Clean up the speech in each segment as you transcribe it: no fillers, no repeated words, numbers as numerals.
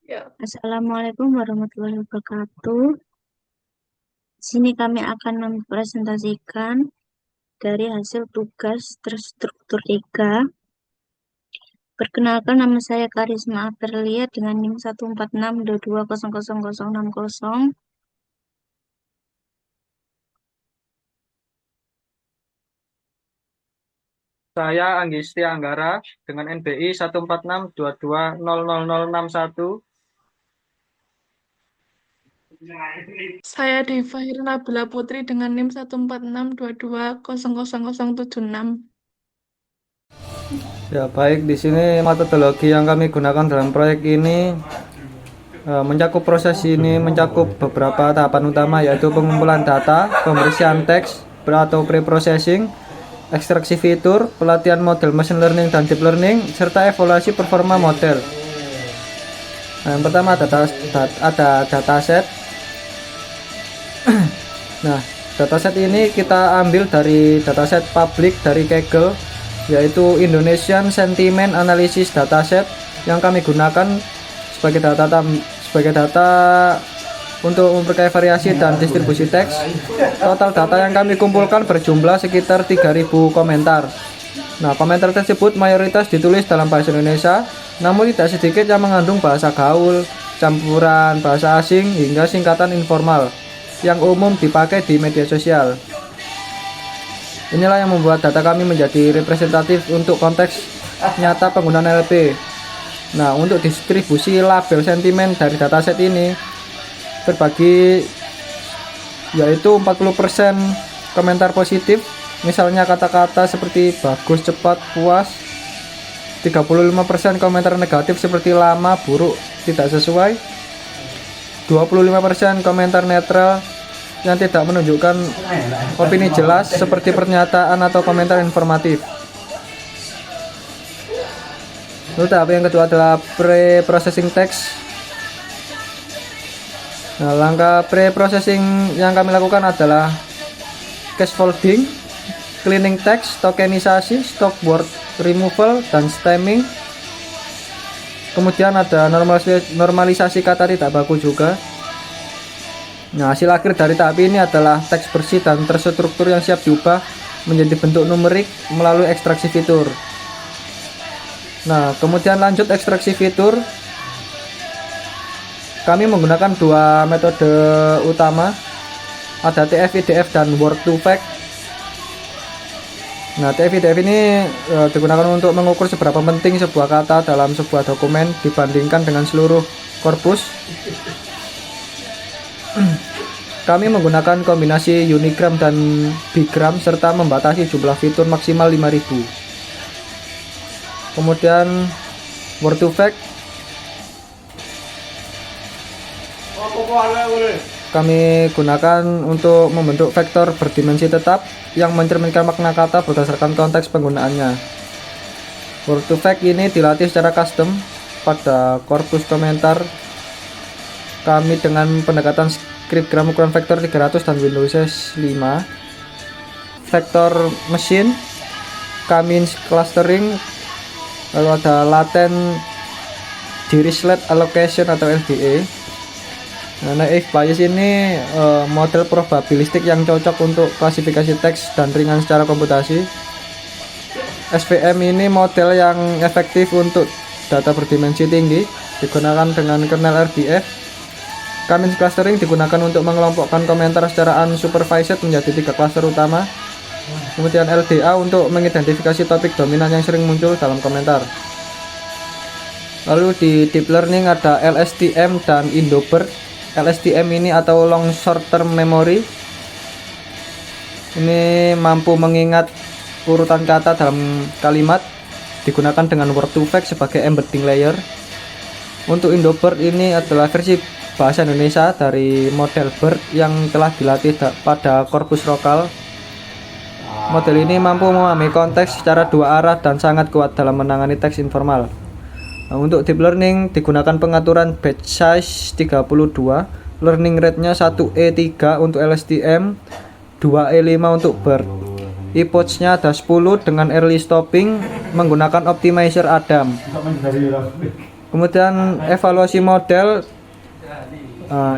Ya, Assalamualaikum warahmatullahi wabarakatuh. Di sini kami akan mempresentasikan dari hasil tugas terstruktur 3. Perkenalkan, nama saya Karisma Aperlia dengan NIM 146220060. Saya Anggisti Anggara dengan NBI 14622000061. saya Deva Hirna Bella Putri dengan NIM 14622000076. Ya, baik, di sini metodologi yang kami gunakan dalam proyek ini mencakup beberapa tahapan utama, yaitu pengumpulan data, pembersihan teks atau pre-processing, ekstraksi fitur, pelatihan model machine learning dan deep learning, serta evaluasi performa model. Nah, yang pertama ada dataset. Nah, dataset ini kita ambil dari dataset publik dari Kaggle, yaitu Indonesian Sentiment Analysis Dataset, yang kami gunakan sebagai data untuk memperkaya variasi dan distribusi teks. Total data yang kami kumpulkan berjumlah sekitar 3.000 komentar. Nah, komentar tersebut mayoritas ditulis dalam bahasa Indonesia, namun tidak sedikit yang mengandung bahasa gaul, campuran bahasa asing, hingga singkatan informal yang umum dipakai di media sosial. Inilah yang membuat data kami menjadi representatif untuk konteks nyata penggunaan NLP. Nah, untuk distribusi label sentimen dari dataset ini terbagi, yaitu 40% komentar positif, misalnya kata-kata seperti bagus, cepat, puas. 35% komentar negatif seperti lama, buruk, tidak sesuai. 25% komentar netral yang tidak menunjukkan opini jelas seperti pernyataan atau komentar informatif. Lalu tahap yang kedua adalah pre-processing text. Nah, langkah pre-processing yang kami lakukan adalah scaffolding, cleaning text, tokenisasi, stop word removal, dan stemming. Kemudian ada normalisasi kata tidak baku juga. Nah, hasil akhir dari tahap ini adalah teks bersih dan terstruktur yang siap diubah menjadi bentuk numerik melalui ekstraksi fitur. Nah, kemudian lanjut ekstraksi fitur. Kami menggunakan dua metode utama, ada TF-IDF dan Word2Vec. Nah, TF-IDF ini digunakan untuk mengukur seberapa penting sebuah kata dalam sebuah dokumen dibandingkan dengan seluruh korpus. Kami menggunakan kombinasi unigram dan bigram serta membatasi jumlah fitur maksimal 5.000. Kemudian Word2Vec kami gunakan untuk membentuk vektor berdimensi tetap yang mencerminkan makna kata berdasarkan konteks penggunaannya. Word2Vec ini dilatih secara custom pada korpus komentar kami dengan pendekatan scriptgram ukuran vektor 300 dan Windows 5. Vektor mesin, K-means clustering, lalu ada latent dirichlet allocation atau LDA. Nah, naive Bayes ini model probabilistik yang cocok untuk klasifikasi teks dan ringan secara komputasi. SVM ini model yang efektif untuk data berdimensi tinggi, digunakan dengan kernel RDF. K-means clustering digunakan untuk mengelompokkan komentar secara unsupervised menjadi 3 klaster utama. Kemudian LDA untuk mengidentifikasi topik dominan yang sering muncul dalam komentar. Lalu di deep learning ada LSTM dan IndoBird. LSTM ini atau long short term memory ini mampu mengingat urutan kata dalam kalimat, digunakan dengan Word2Vec sebagai embedding layer. Untuk IndoBird ini adalah versi bahasa Indonesia dari model BERT yang telah dilatih pada korpus lokal. Model ini mampu memahami konteks secara dua arah dan sangat kuat dalam menangani teks informal. Nah, untuk deep learning digunakan pengaturan batch size 32, learning rate-nya 1E3 untuk LSTM, 2E5 untuk BERT. Epochs-nya ada 10 dengan early stopping menggunakan optimizer Adam. Kemudian evaluasi model.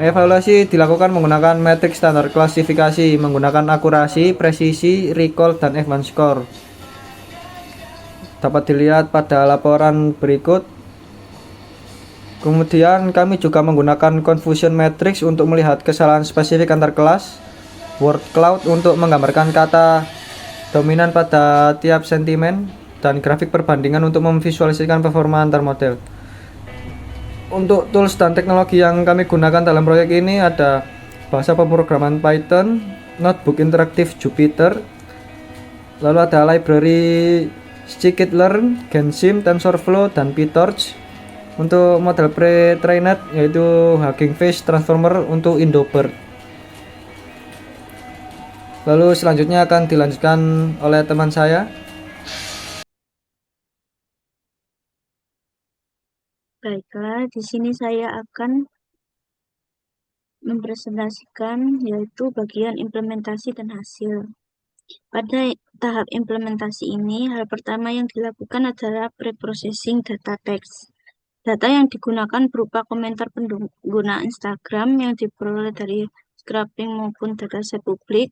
Evaluasi dilakukan menggunakan metrik standar klasifikasi, menggunakan akurasi, presisi, recall, dan F1 score. Dapat dilihat pada laporan berikut. Kemudian kami juga menggunakan confusion matrix untuk melihat kesalahan spesifik antar kelas, word cloud untuk menggambarkan kata dominan pada tiap sentimen, dan grafik perbandingan untuk memvisualisasikan performa antar model. Untuk tools dan teknologi yang kami gunakan dalam proyek ini ada bahasa pemrograman Python, notebook interaktif Jupyter, lalu ada library scikit-learn, Gensim, TensorFlow, dan PyTorch. Untuk model pre-trained yaitu Hugging Face Transformer untuk Indobird. Lalu selanjutnya akan dilanjutkan oleh teman saya. Baiklah, di sini saya akan mempresentasikan yaitu bagian implementasi dan hasil. Pada tahap implementasi ini, hal pertama yang dilakukan adalah pre-processing data teks. Data yang digunakan berupa komentar pengguna Instagram yang diperoleh dari scraping maupun dataset publik.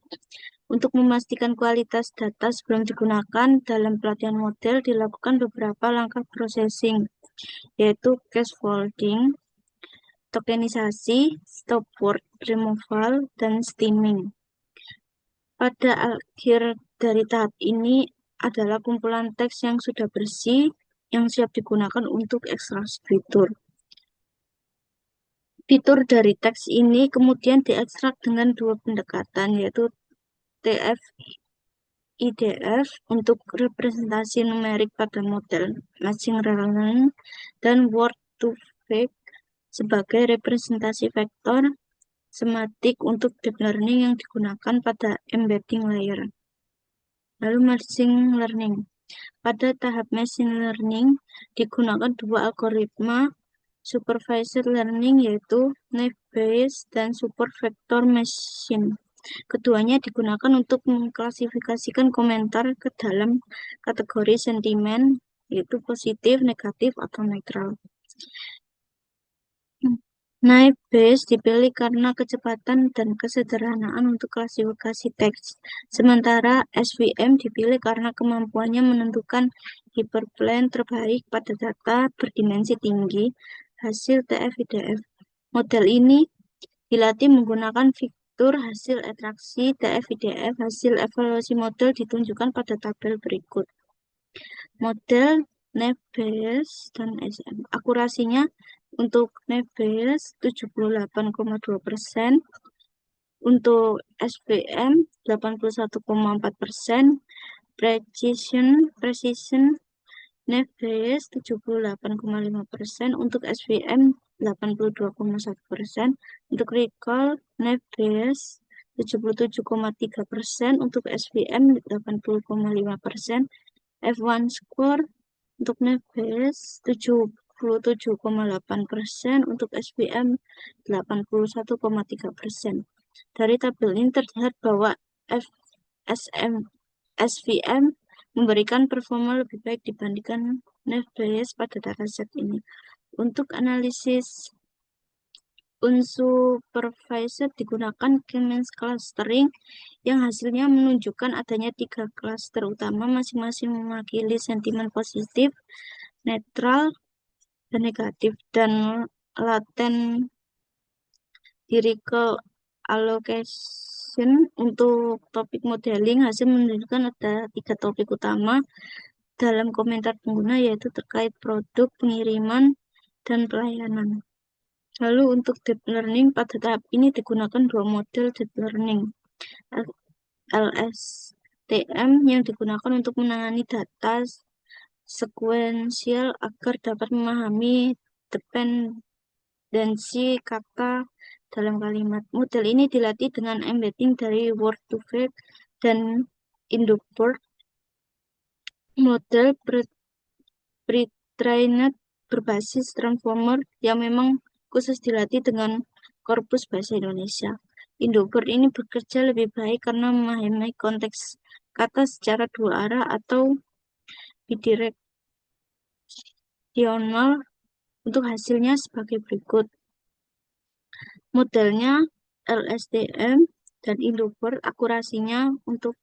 Untuk memastikan kualitas data sebelum digunakan dalam pelatihan model dilakukan beberapa langkah processing, yaitu cache folding, tokenisasi, stop word removal, dan steaming. Pada akhir dari tahap ini adalah kumpulan teks yang sudah bersih yang siap digunakan untuk ekstraksi fitur. Fitur dari teks ini kemudian diekstrak dengan dua pendekatan, yaitu TF-IDF untuk representasi numerik pada model machine learning dan word-to-vec sebagai representasi vektor sematik untuk deep learning yang digunakan pada embedding layer. Lalu machine learning. Pada tahap machine learning digunakan dua algoritma supervised learning yaitu naive Bayes dan super vector machine. Keduanya digunakan untuk mengklasifikasikan komentar ke dalam kategori sentimen yaitu positif, negatif, atau netral. Naive Bayes dipilih karena kecepatan dan kesederhanaan untuk klasifikasi teks, sementara SVM dipilih karena kemampuannya menentukan hyperplane terbaik pada data berdimensi tinggi hasil TF-IDF. Model ini dilatih menggunakan fitur hasil ekstraksi TF-IDF. Hasil evaluasi model ditunjukkan pada tabel berikut. Model Naive Bayes dan SM. Akurasinya untuk Naive Bayes 78,2%, untuk SVM 81,4%, precision Naive Bayes 78,5%, untuk SVM 82,1%, untuk recall Naive Bayes 77,3%, untuk SVM 80,5%, F1 score untuk Naive Bayes 77,8%, untuk SVM 81,3%. Dari tabel ini terlihat bahwa SVM memberikan performa lebih baik dibandingkan Naive Bayes pada dataset ini. Untuk analisis unsupervised digunakan K-means clustering yang hasilnya menunjukkan adanya 3 klaster utama masing-masing mewakili sentimen positif, netral, dan negatif, dan laten recall allocation. Untuk topik modeling, hasil menunjukkan ada 3 topik utama dalam komentar pengguna, yaitu terkait produk, pengiriman, dan pelayanan. Lalu untuk deep learning, pada tahap ini digunakan 2 model deep learning, LSTM yang digunakan untuk menangani data sekuensial agar dapat memahami dependensi kata dalam kalimat. Model ini dilatih dengan embedding dari word2vec dan Indobird. Model pre-trained berbasis transformer yang memang khusus dilatih dengan korpus bahasa Indonesia. Indobird ini bekerja lebih baik karena memahami konteks kata secara dua arah atau bidireksional Untuk hasilnya sebagai berikut. Modelnya LSTM dan Indoper, akurasinya untuk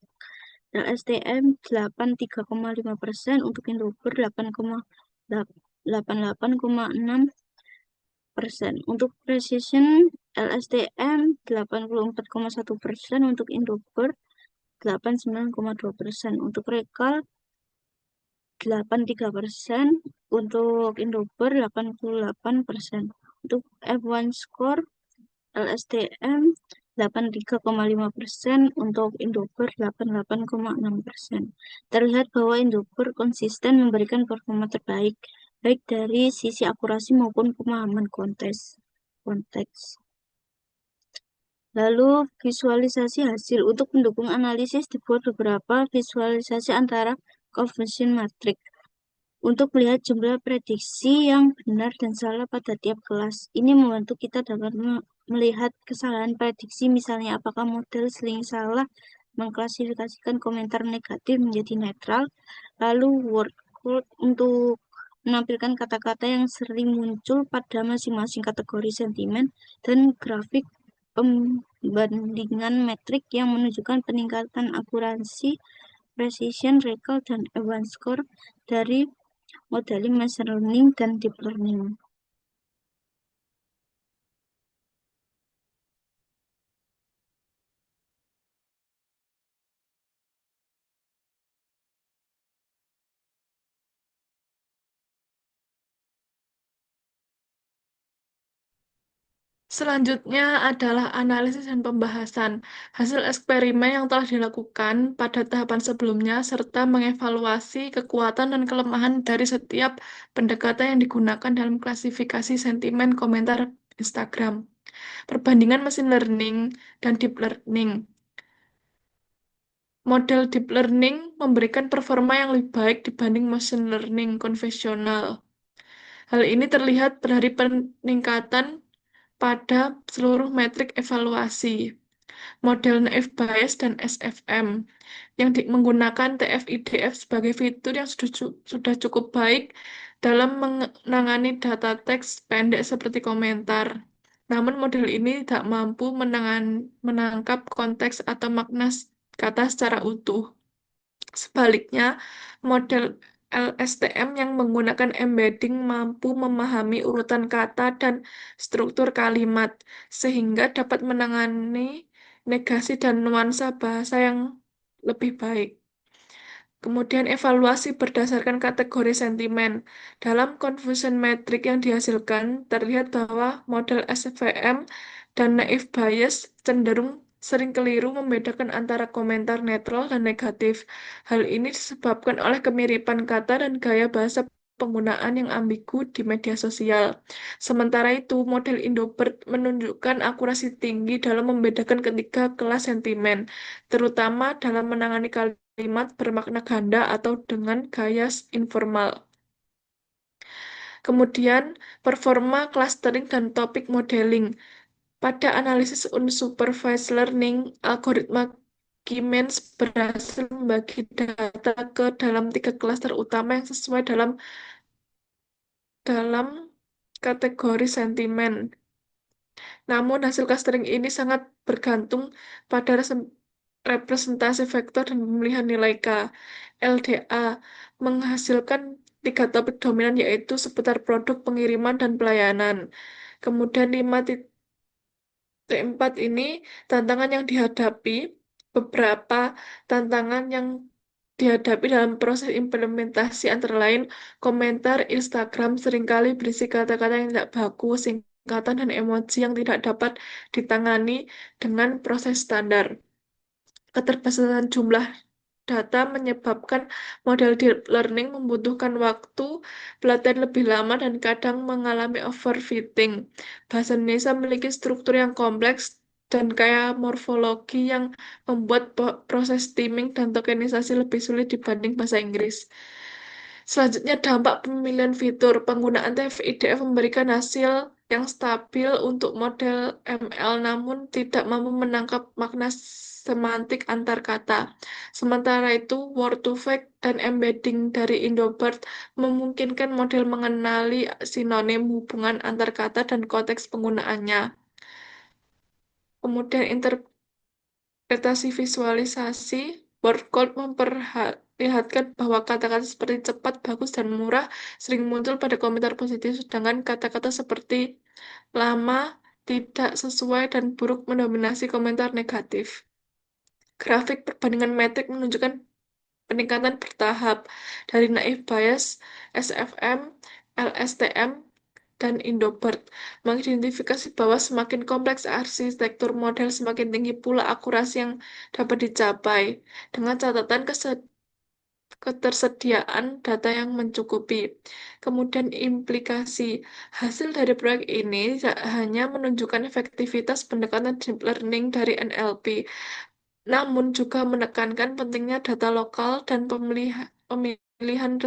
LSTM 83,5%, untuk Indoper 88,6%. Untuk precision LSTM 84,1%, untuk Indoper 89,2%. Untuk recall 83%, untuk Indoper 88%. Untuk F1 score LSTM 83,5%, untuk Indoper 88,6%. Terlihat bahwa Indoper konsisten memberikan performa terbaik, baik dari sisi akurasi maupun pemahaman konteks. Lalu visualisasi hasil. Untuk mendukung analisis dibuat beberapa visualisasi antara conversion matrix untuk melihat jumlah prediksi yang benar dan salah pada tiap kelas. Ini membantu kita dapat melihat kesalahan prediksi, misalnya apakah model sering salah mengklasifikasikan komentar negatif menjadi netral. Lalu word cloud untuk menampilkan kata-kata yang sering muncul pada masing-masing kategori sentimen, dan grafik pembandingan metrik yang menunjukkan peningkatan akurasi, precision, recall, dan F1 score dari modeling machine learning dan deep learning. Selanjutnya adalah analisis dan pembahasan hasil eksperimen yang telah dilakukan pada tahapan sebelumnya, serta mengevaluasi kekuatan dan kelemahan dari setiap pendekatan yang digunakan dalam klasifikasi sentimen komentar Instagram. Perbandingan machine learning dan deep learning. Model deep learning memberikan performa yang lebih baik dibanding machine learning konvensional. Hal ini terlihat dari peningkatan pada seluruh metrik evaluasi. Model naive Bayes dan SFM yang menggunakan TF-IDF sebagai fitur yang sudah cukup baik dalam menangani data teks pendek seperti komentar. Namun model ini tidak mampu menangkap konteks atau makna kata secara utuh. Sebaliknya, model LSTM yang menggunakan embedding mampu memahami urutan kata dan struktur kalimat, sehingga dapat menangani negasi dan nuansa bahasa yang lebih baik. Kemudian evaluasi berdasarkan kategori sentimen. Dalam confusion metric yang dihasilkan, terlihat bahwa model SVM dan naive Bayes cenderung sering keliru membedakan antara komentar netral dan negatif. Hal ini disebabkan oleh kemiripan kata dan gaya bahasa penggunaan yang ambigu di media sosial. Sementara itu, model Indobert menunjukkan akurasi tinggi dalam membedakan ketiga kelas sentimen, terutama dalam menangani kalimat bermakna ganda atau dengan gaya informal. Kemudian, performa clustering dan topik modeling. Pada analisis unsupervised learning, algoritma K-means berhasil membagi data ke dalam 3 klaster utama yang sesuai dalam kategori sentimen. Namun, hasil clustering ini sangat bergantung pada representasi vektor dan pemilihan nilai K. LDA menghasilkan 3 topik dominan, yaitu seputar produk, pengiriman, dan pelayanan. Kemudian 5.4 ini tantangan yang dihadapi, beberapa tantangan yang dihadapi dalam proses implementasi antara lain komentar Instagram seringkali berisi kata-kata yang tidak baku, singkatan, dan emoji yang tidak dapat ditangani dengan proses standar. Keterbatasan jumlah data menyebabkan model deep learning membutuhkan waktu pelatihan lebih lama dan kadang mengalami overfitting. Bahasa Indonesia memiliki struktur yang kompleks dan kaya morfologi yang membuat proses steaming dan tokenisasi lebih sulit dibanding bahasa Inggris. Selanjutnya, dampak pemilihan fitur. Penggunaan TF-IDF memberikan hasil yang stabil untuk model ML, namun tidak mampu menangkap makna semantik antar kata. Sementara itu, word-to-fact dan embedding dari Indobird memungkinkan model mengenali sinonim hubungan antar kata dan konteks penggunaannya. Kemudian interpretasi visualisasi, word cloud memperlihatkan bahwa kata-kata seperti cepat, bagus, dan murah sering muncul pada komentar positif, sedangkan kata-kata seperti lama, tidak sesuai, dan buruk mendominasi komentar negatif. Grafik perbandingan metrik menunjukkan peningkatan bertahap dari Naive Bayes, SFM, LSTM, dan Indobird mengidentifikasi bahwa semakin kompleks arsitektur model, semakin tinggi pula akurasi yang dapat dicapai, dengan catatan ketersediaan data yang mencukupi. Kemudian implikasi hasil dari proyek ini tidak hanya menunjukkan efektivitas pendekatan deep learning dari NLP, namun juga menekankan pentingnya data lokal dan pemilihan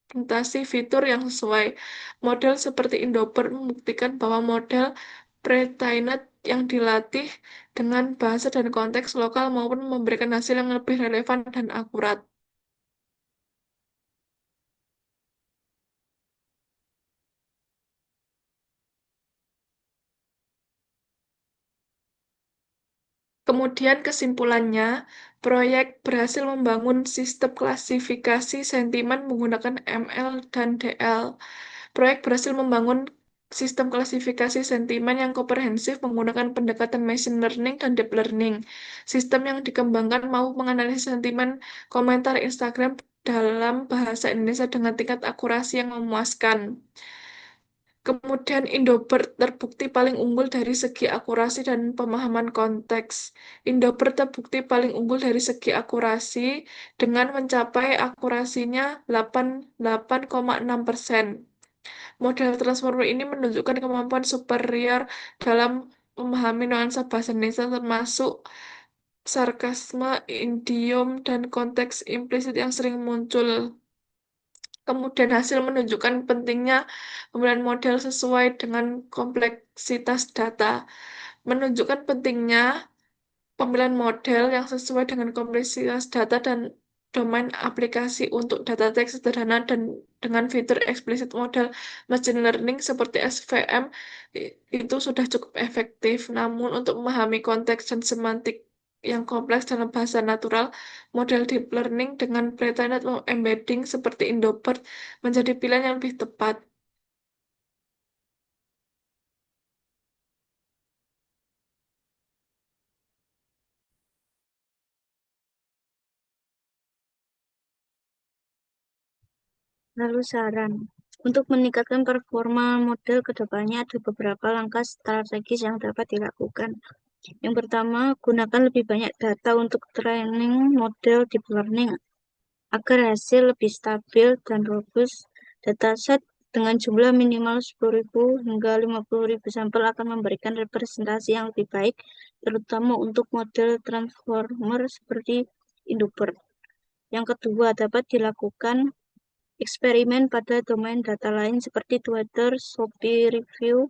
representasi fitur yang sesuai. Model seperti Indobird membuktikan bahwa model pre-trained yang dilatih dengan bahasa dan konteks lokal maupun memberikan hasil yang lebih relevan dan akurat. Kemudian kesimpulannya, proyek berhasil membangun sistem klasifikasi sentimen menggunakan ML dan DL. Proyek berhasil membangun sistem klasifikasi sentimen yang komprehensif menggunakan pendekatan machine learning dan deep learning. Sistem yang dikembangkan mau menganalisis sentimen komentar Instagram dalam bahasa Indonesia dengan tingkat akurasi yang memuaskan. Kemudian Indobird terbukti paling unggul dari segi akurasi dan pemahaman konteks. Indobird terbukti paling unggul dari segi akurasi dengan mencapai akurasinya 88,6%. Model transformer ini menunjukkan kemampuan superior dalam memahami nuansa bahasa Indonesia termasuk sarkasme, idiom, dan konteks implisit yang sering muncul. Kemudian hasil menunjukkan pentingnya pemilihan model sesuai dengan kompleksitas data. Menunjukkan pentingnya pemilihan model yang sesuai dengan kompleksitas data dan domain aplikasi untuk data teks sederhana dan dengan fitur eksplisit model machine learning seperti SVM itu sudah cukup efektif. Namun untuk memahami konteks dan semantik yang kompleks dalam bahasa natural, model deep learning dengan pre-trained atau embedding seperti Indobird menjadi pilihan yang lebih tepat. Lalu saran. Untuk meningkatkan performa model ke depannya ada beberapa langkah strategis yang dapat dilakukan. Yang pertama, gunakan lebih banyak data untuk training model deep learning agar hasil lebih stabil dan robust. Dataset dengan jumlah minimal 10.000 hingga 50.000 sampel akan memberikan representasi yang lebih baik, terutama untuk model transformer seperti Indobird. Yang kedua, dapat dilakukan eksperimen pada domain data lain seperti Twitter, Shopee Review,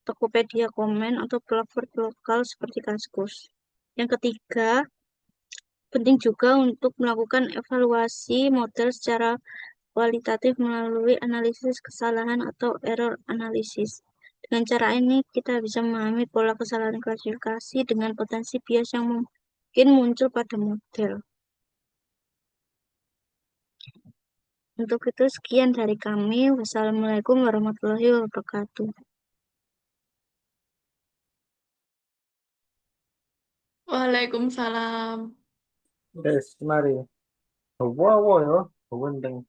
Tokopedia Komen, atau platform lokal seperti Kaskus. Yang ketiga, penting juga untuk melakukan evaluasi model secara kualitatif melalui analisis kesalahan atau error analisis. Dengan cara ini, kita bisa memahami pola kesalahan klasifikasi dengan potensi bias yang mungkin muncul pada model. Untuk itu, sekian dari kami. Wassalamualaikum warahmatullahi wabarakatuh. Waalaikumsalam. Wes, mari. Wow, wow ya, penting.